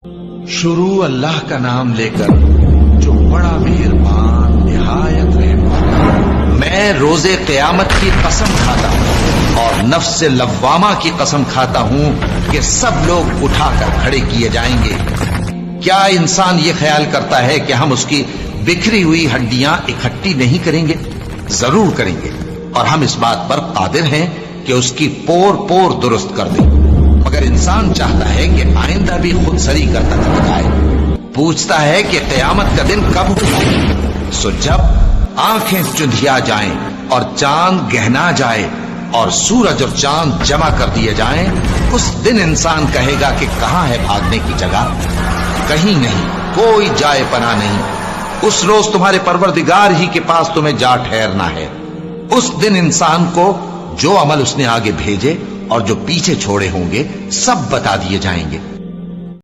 शुरू अल्लाह का नाम लेकर जो बड़ा मेहरबान निहायत रहमान। मैं रोजे क़यामत की कसम खाता हूँ और नफ्स लव्वामा की कसम खाता हूँ कि सब लोग उठाकर खड़े किए जाएंगे। क्या इंसान ये ख्याल करता है कि हम उसकी बिखरी हुई हड्डियां इकट्ठी नहीं करेंगे? जरूर करेंगे, और हम इस बात पर कादिर हैं कि उसकी पोर पोर दुरुस्त कर दें। मगर इंसान चाहता है कि आइंदा भी खुद सरी करता नजर आए। पूछता है कि क़यामत का दिन कब होगा? सो जब आंखें चुंधिया जाएं और चांद गहना जाए और सूरज और चांद जमा कर दिए जाएं, उस दिन इंसान कहेगा कि कहां है भागने की जगह? कहीं नहीं, कोई जाए पना नहीं। उस रोज तुम्हारे परवरदिगार ही के पास तुम्हें जा ठहरना है। उस दिन इंसान को जो अमल उसने आगे भेजे और जो पीछे छोड़े होंगे सब बता दिए जाएंगे।